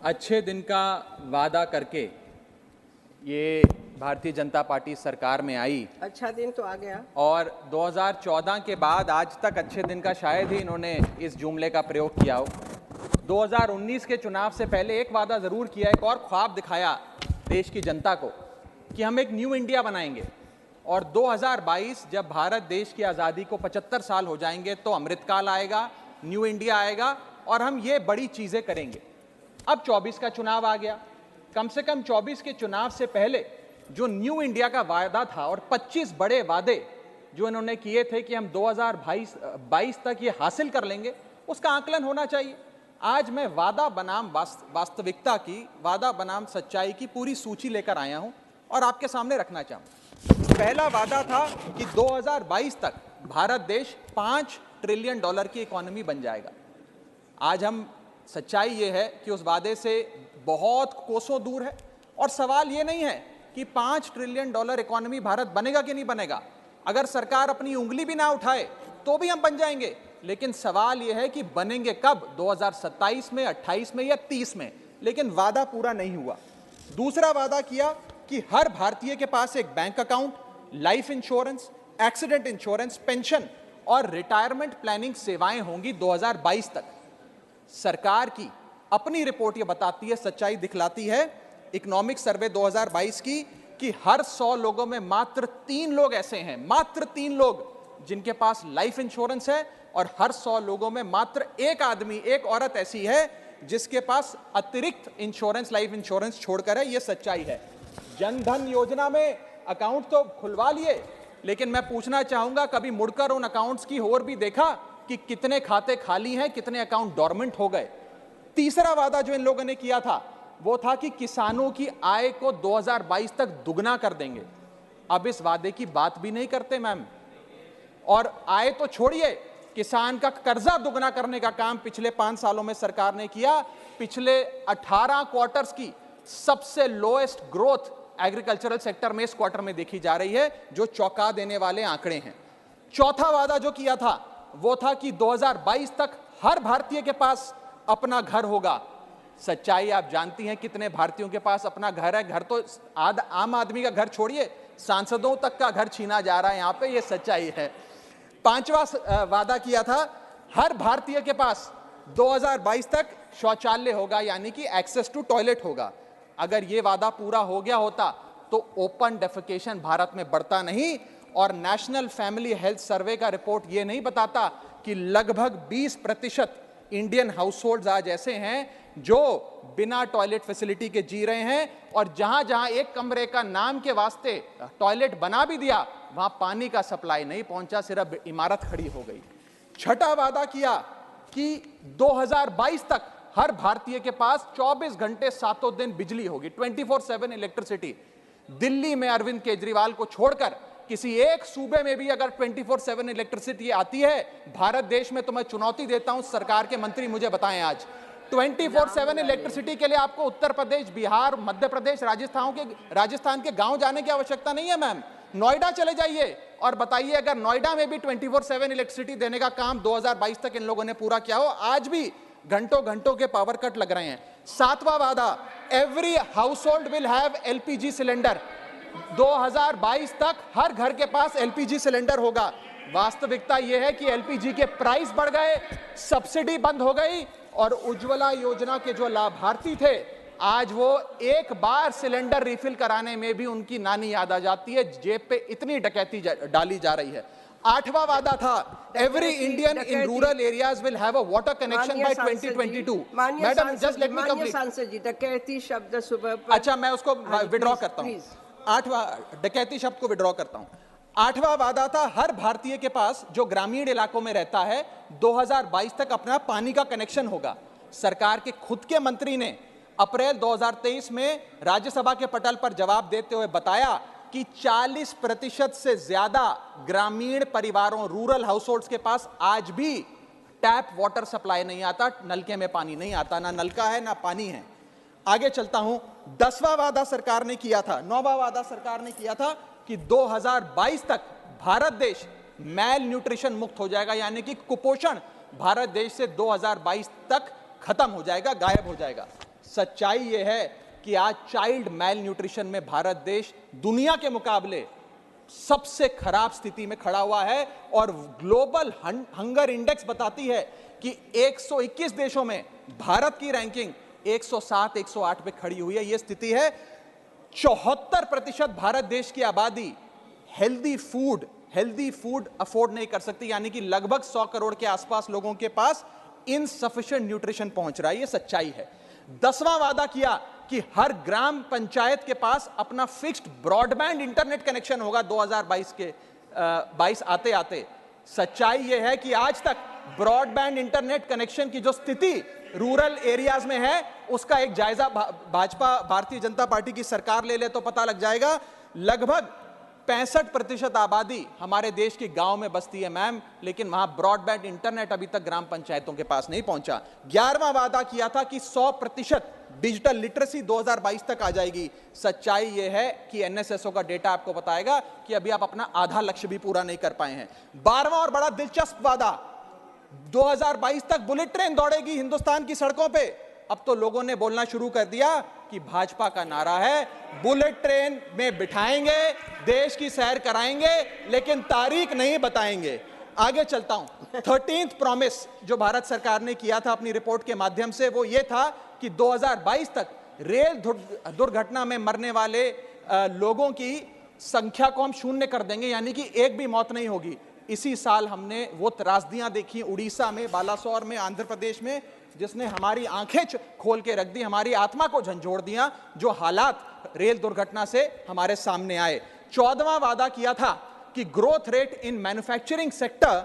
अच्छे दिन का वादा करके ये भारतीय जनता पार्टी सरकार में आई। अच्छा दिन तो आ गया और 2014 के बाद आज तक अच्छे दिन का शायद ही इन्होंने इस जुमले का प्रयोग किया हो। 2019 के चुनाव से पहले एक वादा जरूर किया, एक और ख्वाब दिखाया देश की जनता को कि हम एक न्यू इंडिया बनाएंगे और 2022 जब भारत देश की आज़ादी को 75 साल हो जाएंगे तो अमृतकाल आएगा, न्यू इंडिया आएगा और हम ये बड़ी चीज़ें करेंगे। अब 24 का चुनाव आ गया। कम से कम 24 के चुनाव से पहले जो न्यू इंडिया का वादा था और 25 बड़े वादे जो इन्होंने किए थे कि हम 2022 तक ये हासिल कर लेंगे, उसका आकलन होना चाहिए। आज मैं वादा बनाम वास्तविकता की, वादा बनाम सच्चाई की पूरी सूची लेकर आया हूं और आपके सामने रखना चाहूं। पहला वादा था कि 2022 तक भारत देश $5 ट्रिलियन की इकोनॉमी बन जाएगा। आज हम सच्चाई ये है कि उस वादे से बहुत कोसों दूर है और सवाल ये नहीं है कि $5 ट्रिलियन इकोनॉमी भारत बनेगा कि नहीं बनेगा। अगर सरकार अपनी उंगली भी ना उठाए तो भी हम बन जाएंगे, लेकिन सवाल ये है कि बनेंगे कब, 2027 में, 28 में या 30 में। लेकिन वादा पूरा नहीं हुआ। दूसरा वादा किया कि हर भारतीय के पास एक bank account, life insurance, accident insurance, pension और रिटायरमेंट प्लानिंग सेवाएं होंगी 2022 तक। सरकार की अपनी रिपोर्ट ये बताती है, सच्चाई दिखलाती है, इकोनॉमिक सर्वे 2022 की, कि हर 100 लोगों में मात्र 3 लोग ऐसे हैं, मात्र 3 लोग जिनके पास लाइफ इंश्योरेंस है और हर 100 लोगों में मात्र एक आदमी, एक औरत ऐसी है जिसके पास अतिरिक्त इंश्योरेंस, लाइफ इंश्योरेंस छोड़कर है। ये सच्चाई है। जनधन योजना में अकाउंट तो खुलवा लिए, लेकिन मैं पूछना चाहूंगा, कभी मुड़कर उन अकाउंट्स की ओर भी देखा कि कितने खाते खाली हैं, कितने अकाउंट डोरमेंट हो गए। तीसरा वादा जो इन लोगों ने किया था वो था कि किसानों की आय को 2022 तक दुगना कर देंगे। अब इस वादे की बात भी नहीं करते मैम। और आय तो छोड़िए, किसान का कर्जा दुगना करने का काम पिछले 5 सालों में सरकार ने किया। पिछले 18 क्वार्टर्स की सबसे लोएस्ट ग्रोथ एग्रीकल्चरल सेक्टर में इस क्वार्टर में देखी जा रही है, जो चौंका देने वाले आंकड़े हैं। चौथा वादा जो किया था वो था कि 2022 तक हर भारतीय के पास अपना घर होगा। सच्चाई आप जानती हैं कितने भारतीयों के पास अपना घर है। घर तो आम आदमी का घर छोड़िए, सांसदों तक का घर छीना जा रहा है यहां पे, ये सच्चाई है। पांचवा वादा किया था हर भारतीय के पास 2022 तक शौचालय होगा, यानी कि एक्सेस टू टॉयलेट होगा। अगर ये वादा पूरा हो गया होता तो ओपन डेफिकेशन भारत में बढ़ता नहीं। और नेशनल फैमिली हेल्थ सर्वे का रिपोर्ट ये नहीं बताता कि लगभग 20% इंडियन हाउसहोल्ड्स आज ऐसे हैं जो बिना टॉयलेट फैसिलिटी के जी रहे हैं, और जहां जहां एक कमरे का नाम के वास्ते टॉयलेट बना भी दिया, वहां पानी का सप्लाई नहीं पहुंचा, सिर्फ इमारत खड़ी हो गई। छठा वादा किया कि 2022 तक हर भारतीय के पास 24 घंटे 7 दिन बिजली होगी, 24/7 इलेक्ट्रिसिटी। दिल्ली में अरविंद केजरीवाल को छोड़कर किसी एक सूबे में भी अगर 24/7 इलेक्ट्रिसिटी आती है भारत देश में, तो मैं चुनौती देता हूं सरकार के मंत्री मुझे बताएं आज 24/7 इलेक्ट्रिसिटी के लिए आपको उत्तर प्रदेश, बिहार, मध्य प्रदेश, राजस्थान के गांव जाने की आवश्यकता नहीं है मैम। नोएडा चले जाइए और बताइए अगर नोएडा में भी 24/7 इलेक्ट्रिसिटी देने का काम 2022 तक इन लोगों ने पूरा किया हो। आज भी घंटों घंटों के पावर कट लग रहे हैं। सातवां वादा, every household will have LPG cylinder. 2022 तक हर घर के पास एलपीजी सिलेंडर होगा। वास्तविकता यह है कि एलपीजी के प्राइस बढ़ गए, सब्सिडी बंद हो गई और उज्ज्वला योजना के जो लाभार्थी थे आज वो एक बार सिलेंडर रिफिल कराने में भी उनकी नानी याद आ जाती है। जेब पे इतनी डकैती डाली जा रही है। आठवां वादा था every Indian in rural areas will have a water connection by 2022। Madam just let me complete. सांसद जी, डकैती शब्द सुबह अच्छा, मैं उसको विड्रॉ करता हूं। आठवां, डकैती शब्द को विड्रॉ करता हूं। आठवां वादा था हर भारतीय के पास जो ग्रामीण इलाकों में रहता है 2022 तक अपना पानी का कनेक्शन होगा। सरकार के खुद के मंत्री ने अप्रैल 2023 में राज्यसभा के पटल पर जवाब देते हुए बताया कि 40% से ज्यादा ग्रामीण परिवारों, रूरल हाउसहोल्ड्स के पास आज भी टैप वाटर सप्लाई नहीं आता, नलके में पानी नहीं आता, ना नलका है ना पानी है। आगे चलता हूं। 10वां वादा सरकार ने किया था, 9वां वादा सरकार ने किया था कि 2022 तक भारत देश मैल न्यूट्रिशन मुक्त हो जाएगा, यानी कि कुपोषण भारत देश से 2022 तक खत्म हो जाएगा, गायब हो जाएगा। सच्चाई यह है कि आज चाइल्ड मेल न्यूट्रिशन में भारत देश दुनिया के मुकाबले सबसे खराब स्थिति में खड़ा हुआ है और ग्लोबल हंगर इंडेक्स बताती है कि 121 देशों में भारत की रैंकिंग 107 108 पे खड़ी हुई है। यह स्थिति है। 74% भारत देश की आबादी हेल्दी फूड अफोर्ड नहीं कर सकती, यानी कि लगभग 100 करोड़ के आसपास लोगों के पास इनसफिशिएंट न्यूट्रिशन पहुंच रहा है। यह सच्चाई है। 10वां वादा किया कि हर ग्राम पंचायत के पास अपना फिक्स्ड ब्रॉडबैंड इंटरनेट कनेक्शन होगा 2022 आते आते। सच्चाई यह है कि आज तक ब्रॉडबैंड इंटरनेट कनेक्शन की जो स्थिति रूरल एरियाज में है उसका एक जायजा भाजपा भारतीय जनता पार्टी की सरकार ले तो पता लग जाएगा। लगभग 65% आबादी हमारे देश के गांव में बसती है मैम, लेकिन वहां ब्रॉडबैंड इंटरनेट अभी तक ग्राम पंचायतों के पास नहीं पहुंचा। 11वां वादा किया था कि 100% डिजिटल लिटरेसी 2022 तक आ जाएगी। सच्चाई यह है कि एनएसएसओ का डेटा आपको बताएगा कि अभी आप अपना आधा लक्ष्य भी पूरा नहीं कर पाए हैं। 12वां और बड़ा दिलचस्प वादा, 2022 तक बुलेट ट्रेन दौड़ेगी हिंदुस्तान की सड़कों पे। अब तो लोगों ने बोलना शुरू कर दिया कि भाजपा का नारा है बुलेट ट्रेन में बिठाएंगे, देश की सैर कराएंगे, लेकिन तारीख नहीं बताएंगे। आगे चलता हूं। 13th प्रॉमिस जो भारत सरकार ने किया था अपनी रिपोर्ट के माध्यम से, वो ये था कि 2022 तक रेल दुर्घटना में मरने वाले लोगों की संख्या को हम 0 कर देंगे, यानी कि एक भी मौत नहीं होगी। इसी साल हमने वो त्रासदियां देखी उड़ीसा में, बालासोर में, आंध्र प्रदेश में, जिसने हमारी आंखें खोल के रख दी, हमारी आत्मा को झंझोड़ दिया, जो हालात रेल दुर्घटना से हमारे सामने आए। 14वां वादा किया था कि growth rate in manufacturing sector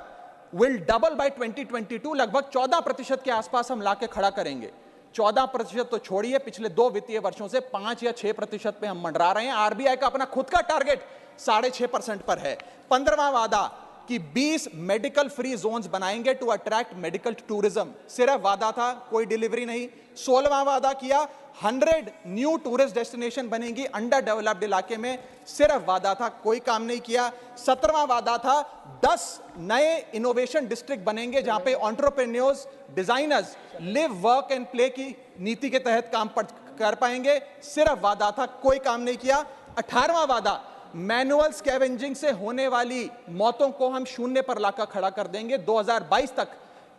will double by 2022। लगभग 14% के आसपास हम लाके खड़ा करेंगे। 14% तो छोड़िए, पिछले 2 वित्तीय वर्षों से 5 या 6% पे हम मंडरा रहे हैं। आरबीआई का अपना खुद का टारगेट 6.5% पर है। 15वां वादा कि 20 मेडिकल फ्री जोन्स बनाएंगे टू अट्रैक्ट मेडिकल टूरिज्म। सिर्फ वादा था, कोई डिलीवरी नहीं। 16वां वादा किया 100 न्यू टूरिस्ट डेस्टिनेशन बनेंगी अंडर डेवलप्ड इलाके में। सिर्फ वादा था, कोई काम नहीं किया। 17वां वादा था 10 नए इनोवेशन डिस्ट्रिक्ट बनेंगे जहां पे entrepreneurs, designers live work and play की नीति के तहत काम कर पाएंगे। सिर्फ वादा था, कोई काम नहीं किया। 18वां वादा मैनुअल स्कैवेंजिंग से होने वाली मौतों को हम 0 पर लाकर खड़ा कर देंगे। 2022 तक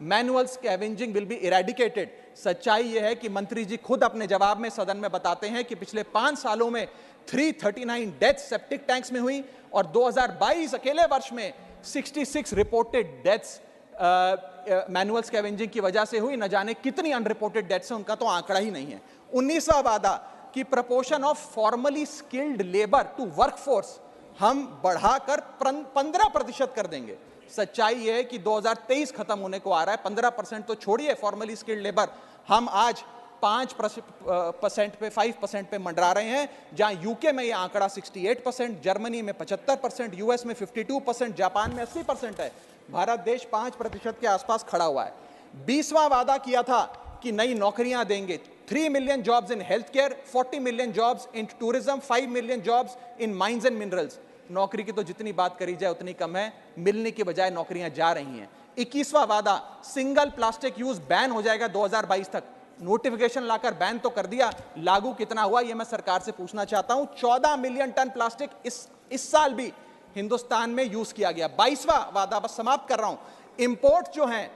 manual scavenging will be eradicated. सच्चाई यह है कि मंत्री जी खुद अपने जवाब में सदन में बताते हैं कि पिछले 5 सालों में 339 डेथ्स सेप्टिक टैंक्स में हुई और 2022 अकेले वर्ष में 66 रिपोर्टेड डेथ्स मैनुअल स्कैवेंजिंग की वजह से हुई। न जाने कितनी अनरिपोर्टेड डेथ्स हैं, उनका तो आंकड़ा ही नहीं है। 19वां वादा कि proportion of formally skilled labour to workforce हम बढ़ाकर 15% कर देंगे। सच्चाई यह है कि 2023 खत्म होने को आ रहा है, 15% तो छोड़िए फॉर्मली स्किल्ड लेबर, हम आज 5% पे 5% पे मंडरा रहे हैं। जहां यूके में यह आंकड़ा 68%, जर्मनी में 75%, यूएस में 52%, जापान में 80% है। भारत देश 5% के आसपास खड़ा हुआ है। 20वां वादा किया था कि नई नौकरियां देंगे। 3 million jobs in health care, 40 million jobs in tourism, 5 million jobs in mines and minerals. नौकरी की तो जितनी बात करी जाए उतनी कम है, मिलने की बजाय नौकरियां जा रही हैं। 21वां वादा सिंगल प्लास्टिक यूज बैन हो जाएगा 2022 तक। नोटिफिकेशन लाकर बैन तो कर दिया, लागू कितना हुआ ये मैं सरकार से पूछना चाहता हूं। 14 मिलियन टन प्लास्टिक इस साल भी हिंदुस्तान में यूज किया गया। 22वां वादा, बस समाप्त कर रहा हूं, इंपोर्ट जो हैं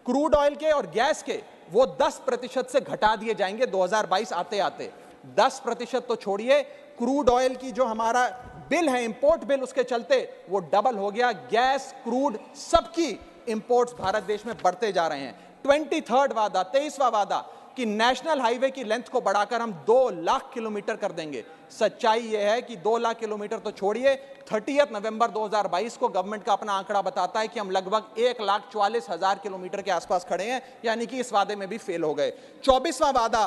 क्रूड ऑयल के और गैस के, वो 10% से घटा दिए जाएंगे 2022 आते आते। 10% तो छोड़िए, क्रूड ऑयल की जो हमारा बिल है, इंपोर्ट बिल, उसके चलते वो डबल हो गया। गैस, क्रूड, सबकी इंपोर्ट्स भारत देश में बढ़ते जा रहे हैं। 23rd वादा, 23वां वादा कि नेशनल हाईवे की लेंथ को बढ़ाकर हम 2 लाख किलोमीटर कर देंगे। सच्चाई यह है कि 2 लाख किलोमीटर तो छोड़िए, 30 नवंबर 2022 को गवर्नमेंट का अपना आंकड़ा बताता है कि हम लगभग 1,44,000 किलोमीटर के आसपास खड़े हैं, यानी कि इस वादे में भी फेल हो गए। 24वां वादा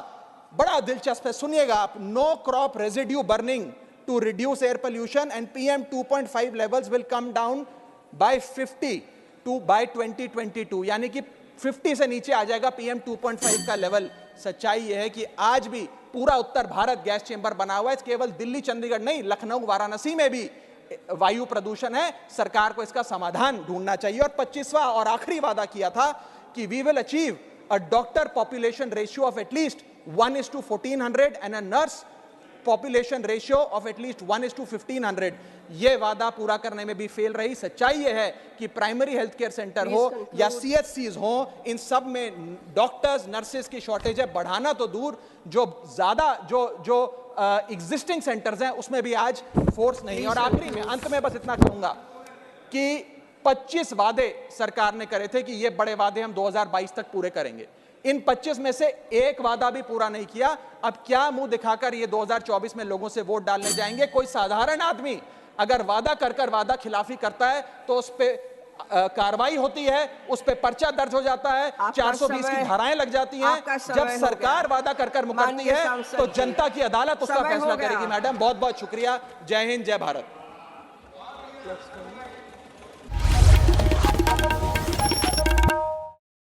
बड़ा दिलचस्प है, सुनिएगा आप, no crop residue burning to reduce air pollution and PM 2.5 levels will come down by 50 by 2022, यानी कि 50 से नीचे आ जाएगा PM 2.5 का लेवल। सच्चाई यह है कि आज भी पूरा उत्तर भारत गैस चेंबर बना हुआ है। केवल दिल्ली, चंडीगढ़ नहीं, लखनऊ, वाराणसी में भी वायु प्रदूषण है। सरकार को इसका समाधान ढूंढना चाहिए। और 25वां और आखिरी वादा किया था कि we will achieve a doctor population ratio of at least 1:1400 and a nurse population ratio of at least 1:1500. ये वादा पूरा करने में भी फेल रही। सच्चाई ये है कि प्राइमरी हेल्थ केयर सेंटर हो या CHCs हो, इन सब में डॉक्टर्स नर्सेज की शॉर्टेज है। बढ़ाना तो दूर, जो ज्यादा जो एग्जिस्टिंग सेंटर्स हैं उसमें भी आज फोर्स नहीं है। और आखिरी में अंत में बस इतना कहूंगा कि 25 वादे सरकार ने करे थे कि ये बड़े वादे हम 2022 तक पूरे करेंगे। इन 25 में से एक वादा भी पूरा नहीं किया। अब क्या मुंह दिखाकर ये 2024 में लोगों से वोट डालने जाएंगे? कोई साधारण आदमी अगर वादा कर वादा खिलाफी करता है तो उस पे कार्रवाई होती है, उस पे पर्चा दर्ज हो जाता है, 420 की धाराएं लग जाती हैं। जब सरकार वादा कर मुकरती है तो जनता की अदालत उसका फैसला करेगी। मैडम बहुत बहुत शुक्रिया। जय हिंद, जय भारत।